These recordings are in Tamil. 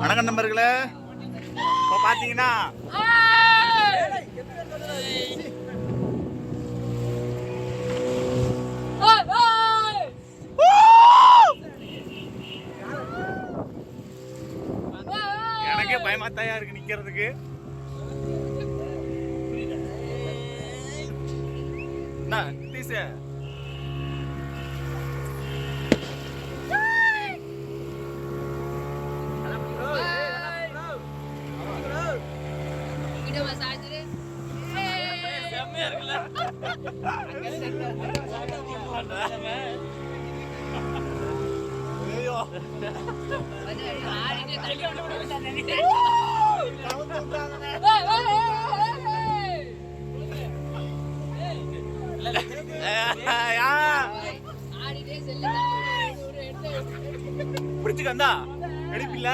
வணக்கம் நண்பர்களே. இப்போ பார்த்தீங்கன்னா எனக்கே பயமாத்தாயா இருக்கு நிக்கிறதுக்கு. என்ன தீசே பிடிச்சுக்கந்தா எடுப்பில்ல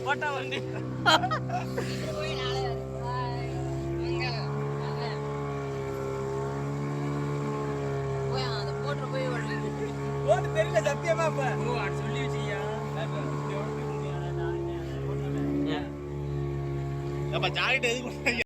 போட்டா வந்து தெரியல சத்தியமா சொல்லி வச்சியா ஜாக்கெட் எதுக்கு